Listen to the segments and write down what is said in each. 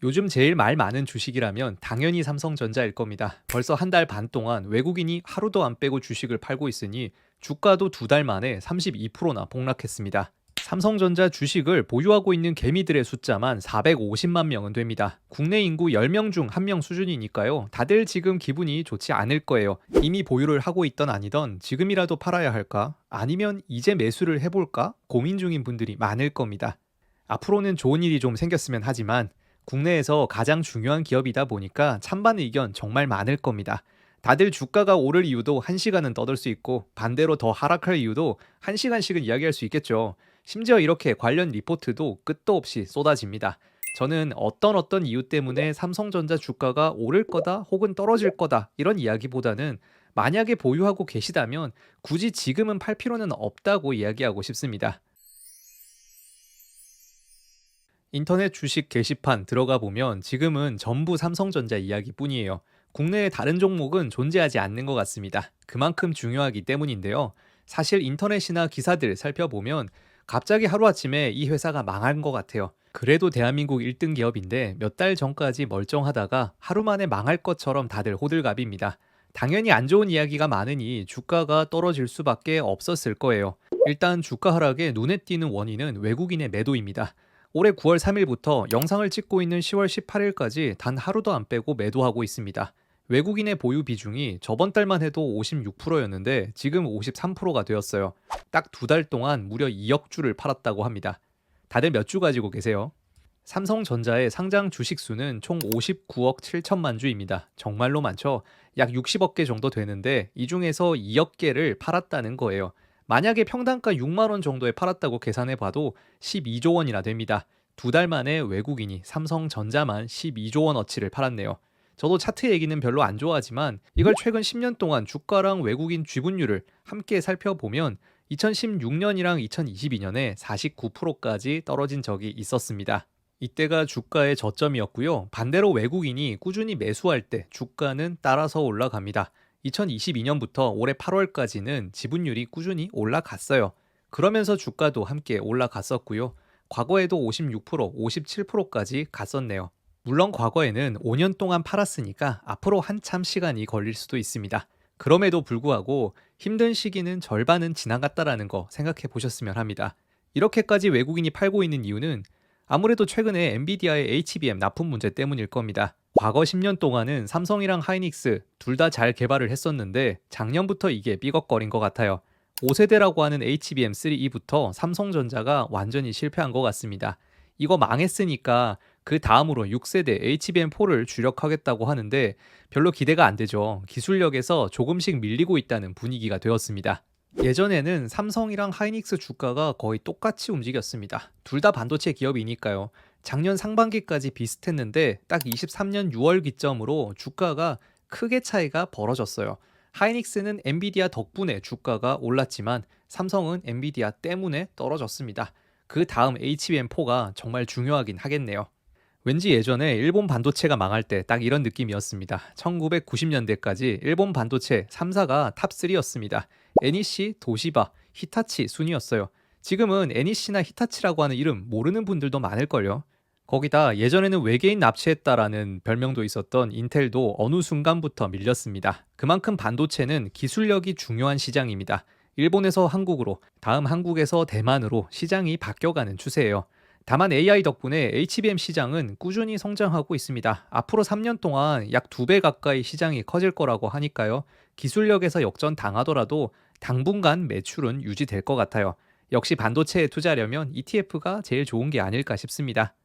요즘 제일 말 많은 주식이라면 당연히 삼성전자일 겁니다. 벌써 한 달 반 동안 외국인이 하루도 안 빼고 주식을 팔고 있으니 주가도 두 달 만에 32%나 폭락했습니다. 삼성전자 주식을 보유하고 있는 개미들의 숫자만 450만 명은 됩니다. 국내 인구 10명 중 1명 수준이니까요. 다들 지금 기분이 좋지 않을 거예요. 이미 보유를 하고 있던 아니던 지금이라도 팔아야 할까? 아니면 이제 매수를 해볼까? 고민 중인 분들이 많을 겁니다. 앞으로는 좋은 일이 좀 생겼으면 하지만 국내에서 가장 중요한 기업이다 보니까 찬반 의견 정말 많을 겁니다. 다들 주가가 오를 이유도 1시간은 떠들 수 있고 반대로 더 하락할 이유도 1시간씩은 이야기할 수 있겠죠. 심지어 이렇게 관련 리포트도 끝도 없이 쏟아집니다. 저는 어떤 이유 때문에 삼성전자 주가가 오를 거다 혹은 떨어질 거다 이런 이야기보다는 만약에 보유하고 계시다면 굳이 지금은 팔 필요는 없다고 이야기하고 싶습니다. 인터넷 주식 게시판 들어가 보면 지금은 전부 삼성전자 이야기뿐이에요. 국내의 다른 종목은 존재하지 않는 것 같습니다. 그만큼 중요하기 때문인데요. 사실 인터넷이나 기사들 살펴보면 갑자기 하루아침에 이 회사가 망한 것 같아요. 그래도 대한민국 1등 기업인데 몇 달 전까지 멀쩡하다가 하루 만에 망할 것처럼 다들 호들갑입니다. 당연히 안 좋은 이야기가 많으니 주가가 떨어질 수밖에 없었을 거예요. 일단 주가 하락의 눈에 띄는 원인은 외국인의 매도입니다. 올해 9월 3일부터 영상을 찍고 있는 10월 18일까지 단 하루도 안 빼고 매도하고 있습니다. 외국인의 보유 비중이 저번 달만 해도 56%였는데 지금 53%가 되었어요. 딱 두 달 동안 무려 2억 주를 팔았다고 합니다. 다들 몇 주 가지고 계세요? 삼성전자의 상장 주식 수는 총 59억 7천만 주입니다. 정말로 많죠? 약 60억 개 정도 되는데 이 중에서 2억 개를 팔았다는 거예요. 만약에 평단가 6만 원 정도에 팔았다고 계산해 봐도 12조 원이나 됩니다. 두 달 만에 외국인이 삼성전자만 12조 원어치를 팔았네요. 저도 차트 얘기는 별로 안 좋아하지만 이걸 최근 10년 동안 주가랑 외국인 쥐분율을 함께 살펴보면 2016년이랑 2022년에 49%까지 떨어진 적이 있었습니다. 이때가 주가의 저점이었고요. 반대로 외국인이 꾸준히 매수할 때 주가는 따라서 올라갑니다. 2022년부터 올해 8월까지는 지분율이 꾸준히 올라갔어요. 그러면서 주가도 함께 올라갔었고요. 과거에도 56%, 57%까지 갔었네요. 물론 과거에는 5년 동안 팔았으니까 앞으로 한참 시간이 걸릴 수도 있습니다. 그럼에도 불구하고 힘든 시기는 절반은 지나갔다라는 거 생각해 보셨으면 합니다. 이렇게까지 외국인이 팔고 있는 이유는 아무래도 최근에 엔비디아의 HBM 납품 문제 때문일 겁니다. 과거 10년 동안은 삼성이랑 하이닉스 둘 다 잘 개발을 했었는데 작년부터 이게 삐걱거린 것 같아요. 5세대라고 하는 HBM3E부터 삼성전자가 완전히 실패한 것 같습니다. 이거 망했으니까 그 다음으로 6세대 HBM4를 주력하겠다고 하는데 별로 기대가 안 되죠. 기술력에서 조금씩 밀리고 있다는 분위기가 되었습니다. 예전에는 삼성이랑 하이닉스 주가가 거의 똑같이 움직였습니다. 둘 다 반도체 기업이니까요. 작년 상반기까지 비슷했는데 딱 23년 6월 기점으로 주가가 크게 차이가 벌어졌어요. 하이닉스는 엔비디아 덕분에 주가가 올랐지만 삼성은 엔비디아 때문에 떨어졌습니다. 그 다음 HBM4가 정말 중요하긴 하겠네요. 왠지 예전에 일본 반도체가 망할 때 딱 이런 느낌이었습니다. 1990년대까지 일본 반도체 3사가 탑3였습니다. NEC, 도시바, 히타치 순이었어요. 지금은 NEC나 히타치라고 하는 이름 모르는 분들도 많을걸요. 거기다 예전에는 외계인 납치했다라는 별명도 있었던 인텔도 어느 순간부터 밀렸습니다. 그만큼 반도체는 기술력이 중요한 시장입니다. 일본에서 한국으로, 다음 한국에서 대만으로 시장이 바뀌어가는 추세예요. 다만 AI 덕분에 HBM 시장은 꾸준히 성장하고 있습니다. 앞으로 3년 동안 약 2배 가까이 시장이 커질 거라고 하니까요. 기술력에서 역전 당하더라도 당분간 매출은 유지될 것 같아요. 역시 반도체에 투자하려면 ETF가 제일 좋은 게 아닐까 싶습니다.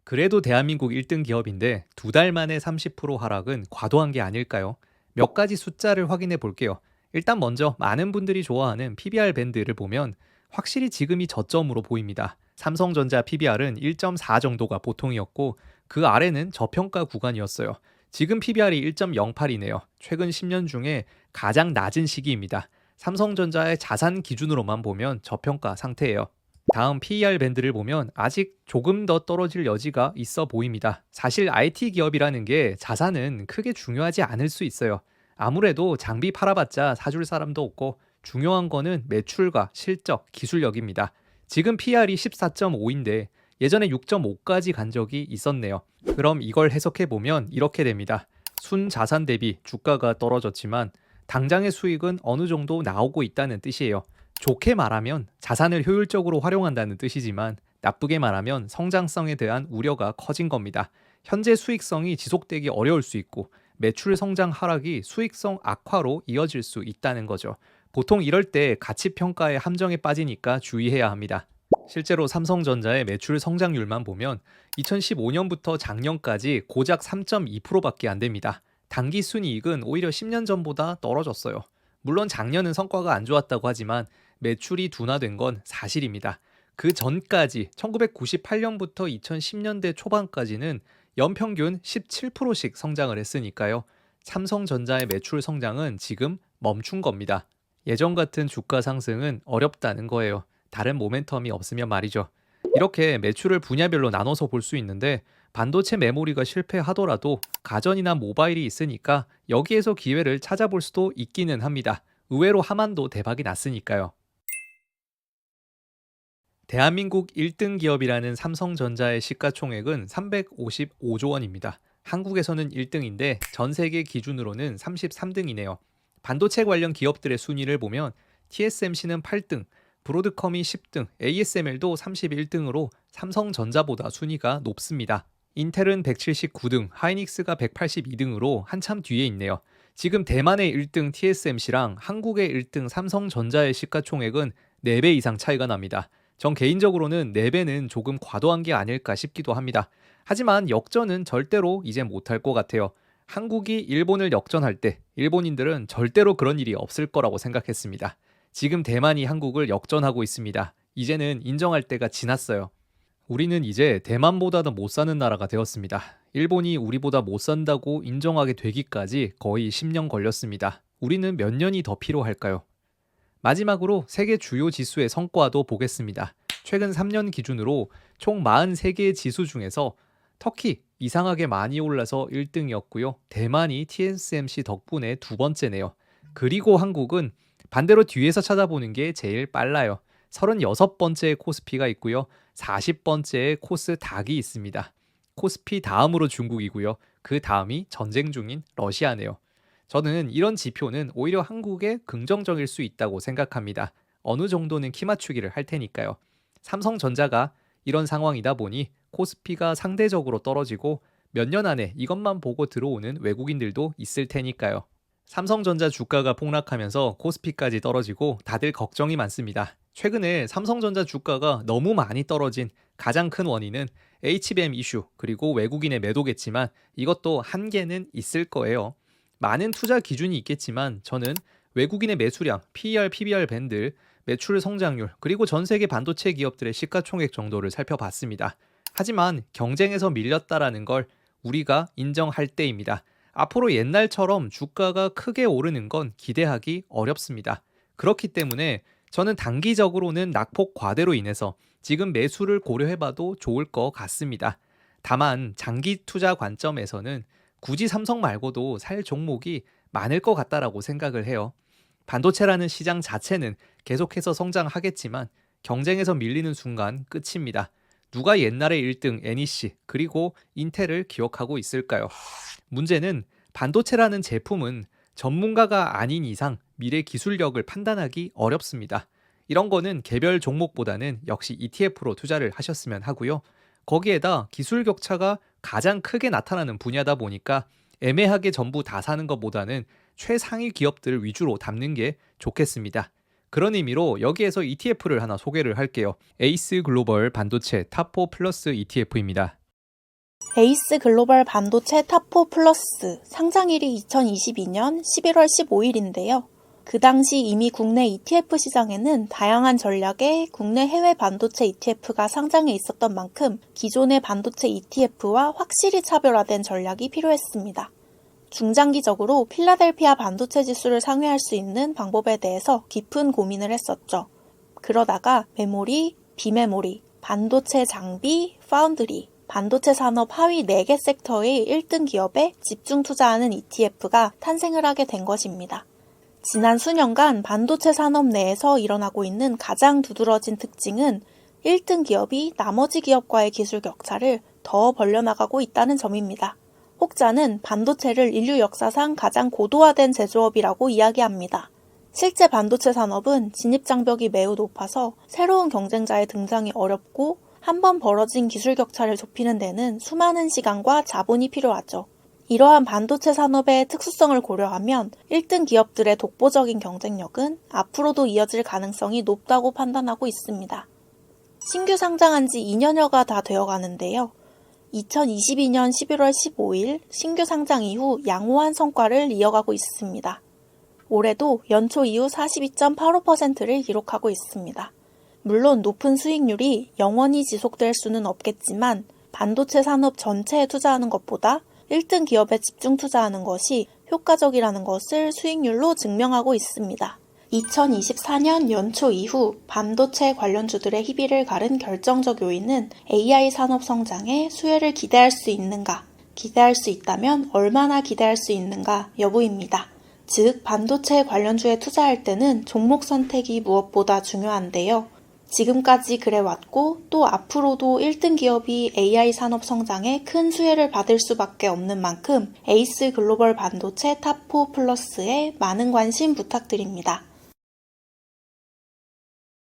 그래도 대한민국 1등 기업인데 두 달 만에 30% 하락은 과도한 게 아닐까요? 몇 가지 숫자를 확인해 볼게요. 일단 먼저 많은 분들이 좋아하는 PBR 밴드를 보면 확실히 지금이 저점으로 보입니다. 삼성전자 PBR은 1.4 정도가 보통이었고 그 아래는 저평가 구간이었어요. 지금 PBR이 1.08이네요. 최근 10년 중에 가장 낮은 시기입니다. 삼성전자의 자산 기준으로만 보면 저평가 상태예요. 다음 PER 밴드를 보면 아직 조금 더 떨어질 여지가 있어 보입니다. 사실 IT 기업이라는 게 자산은 크게 중요하지 않을 수 있어요. 아무래도 장비 팔아봤자 사줄 사람도 없고 중요한 거는 매출과 실적, 기술력입니다. 지금 PR이 14.5인데 예전에 6.5까지 간 적이 있었네요. 그럼 이걸 해석해보면 이렇게 됩니다. 순자산 대비 주가가 떨어졌지만 당장의 수익은 어느 정도 나오고 있다는 뜻이에요. 좋게 말하면 자산을 효율적으로 활용한다는 뜻이지만 나쁘게 말하면 성장성에 대한 우려가 커진 겁니다. 현재 수익성이 지속되기 어려울 수 있고 매출 성장 하락이 수익성 악화로 이어질 수 있다는 거죠. 보통 이럴 때 가치평가의 함정에 빠지니까 주의해야 합니다. 실제로 삼성전자의 매출 성장률만 보면 2015년부터 작년까지 고작 3.2%밖에 안 됩니다. 단기 순이익은 오히려 10년 전보다 떨어졌어요. 물론 작년은 성과가 안 좋았다고 하지만 매출이 둔화된 건 사실입니다. 그 전까지 1998년부터 2010년대 초반까지는 연평균 17%씩 성장을 했으니까요. 삼성전자의 매출 성장은 지금 멈춘 겁니다. 예전 같은 주가 상승은 어렵다는 거예요. 다른 모멘텀이 없으면 말이죠. 이렇게 매출을 분야별로 나눠서 볼 수 있는데 반도체 메모리가 실패하더라도 가전이나 모바일이 있으니까 여기에서 기회를 찾아볼 수도 있기는 합니다. 의외로 하만도 대박이 났으니까요. 대한민국 1등 기업이라는 삼성전자의 시가총액은 355조 원입니다. 한국에서는 1등인데 전 세계 기준으로는 33등이네요. 반도체 관련 기업들의 순위를 보면 TSMC는 8등, 브로드컴이 10등, ASML도 31등으로 삼성전자보다 순위가 높습니다. 인텔은 179등, 하이닉스가 182등으로 한참 뒤에 있네요. 지금 대만의 1등 TSMC랑 한국의 1등 삼성전자의 시가총액은 4배 이상 차이가 납니다. 전 개인적으로는 4배는 조금 과도한 게 아닐까 싶기도 합니다. 하지만 역전은 절대로 이제 못할 것 같아요. 한국이 일본을 역전할 때 일본인들은 절대로 그런 일이 없을 거라고 생각했습니다. 지금 대만이 한국을 역전하고 있습니다. 이제는 인정할 때가 지났어요. 우리는 이제 대만보다도 못 사는 나라가 되었습니다. 일본이 우리보다 못 산다고 인정하게 되기까지 거의 10년 걸렸습니다. 우리는 몇 년이 더 필요할까요? 마지막으로 세계 주요 지수의 성과도 보겠습니다. 최근 3년 기준으로 총 43개의 지수 중에서 터키 이상하게 많이 올라서 1등이었고요. 대만이 TSMC 덕분에 두 번째네요. 그리고 한국은 반대로 뒤에서 찾아보는 게 제일 빨라요. 36번째의 코스피가 있고요. 40번째의 코스닥이 있습니다. 코스피 다음으로 중국이고요. 그 다음이 전쟁 중인 러시아네요. 저는 이런 지표는 오히려 한국에 긍정적일 수 있다고 생각합니다. 어느 정도는 키 맞추기를 할 테니까요. 삼성전자가 이런 상황이다 보니 코스피가 상대적으로 떨어지고 몇 년 안에 이것만 보고 들어오는 외국인들도 있을 테니까요. 삼성전자 주가가 폭락하면서 코스피까지 떨어지고 다들 걱정이 많습니다. 최근에 삼성전자 주가가 너무 많이 떨어진 가장 큰 원인은 HBM 이슈 그리고 외국인의 매도겠지만 이것도 한계는 있을 거예요. 많은 투자 기준이 있겠지만 저는 외국인의 매수량, PER, PBR 밴드, 매출 성장률 그리고 전 세계 반도체 기업들의 시가총액 정도를 살펴봤습니다. 하지만 경쟁에서 밀렸다라는 걸 우리가 인정할 때입니다. 앞으로 옛날처럼 주가가 크게 오르는 건 기대하기 어렵습니다. 그렇기 때문에 저는 단기적으로는 낙폭 과대로 인해서 지금 매수를 고려해봐도 좋을 것 같습니다. 다만 장기 투자 관점에서는 굳이 삼성 말고도 살 종목이 많을 것 같다라고 생각을 해요. 반도체라는 시장 자체는 계속해서 성장하겠지만 경쟁에서 밀리는 순간 끝입니다. 누가 옛날에 1등 NEC 그리고 인텔을 기억하고 있을까요? 문제는 반도체라는 제품은 전문가가 아닌 이상 미래 기술력을 판단하기 어렵습니다. 이런 거는 개별 종목보다는 역시 ETF로 투자를 하셨으면 하고요. 거기에다 기술 격차가 가장 크게 나타나는 분야다 보니까 애매하게 전부 다 사는 것보다는 최상위 기업들을 위주로 담는 게 좋겠습니다. 그런 의미로 여기에서 ETF를 하나 소개를 할게요. 에이스 글로벌 반도체 탑4 플러스 ETF입니다. 에이스 글로벌 반도체 탑4 플러스 상장일이 2022년 11월 15일인데요. 그 당시 이미 국내 ETF 시장에는 다양한 전략의 국내 해외 반도체 ETF가 상장해 있었던 만큼 기존의 반도체 ETF와 확실히 차별화된 전략이 필요했습니다. 중장기적으로 필라델피아 반도체 지수를 상회할 수 있는 방법에 대해서 깊은 고민을 했었죠. 그러다가 메모리, 비메모리, 반도체 장비, 파운드리, 반도체 산업 하위 4개 섹터의 1등 기업에 집중 투자하는 ETF가 탄생을 하게 된 것입니다. 지난 수년간 반도체 산업 내에서 일어나고 있는 가장 두드러진 특징은 1등 기업이 나머지 기업과의 기술 격차를 더 벌려나가고 있다는 점입니다. 혹자는 반도체를 인류 역사상 가장 고도화된 제조업이라고 이야기합니다. 실제 반도체 산업은 진입장벽이 매우 높아서 새로운 경쟁자의 등장이 어렵고 한번 벌어진 기술 격차를 좁히는 데는 수많은 시간과 자본이 필요하죠. 이러한 반도체 산업의 특수성을 고려하면 1등 기업들의 독보적인 경쟁력은 앞으로도 이어질 가능성이 높다고 판단하고 있습니다. 신규 상장한 지 2년여가 다 되어가는데요. 2022년 11월 15일 신규 상장 이후 양호한 성과를 이어가고 있습니다. 올해도 연초 이후 42.85%를 기록하고 있습니다. 물론 높은 수익률이 영원히 지속될 수는 없겠지만 반도체 산업 전체에 투자하는 것보다 1등 기업에 집중 투자하는 것이 효과적이라는 것을 수익률로 증명하고 있습니다. 2024년 연초 이후 반도체 관련주들의 희비를 가른 결정적 요인은 AI 산업 성장에 수혜를 기대할 수 있는가, 기대할 수 있다면 얼마나 기대할 수 있는가 여부입니다. 즉, 반도체 관련주에 투자할 때는 종목 선택이 무엇보다 중요한데요. 지금까지 그래왔고 또 앞으로도 1등 기업이 AI 산업 성장에 큰 수혜를 받을 수밖에 없는 만큼 에이스 글로벌 반도체 탑4 플러스에 많은 관심 부탁드립니다.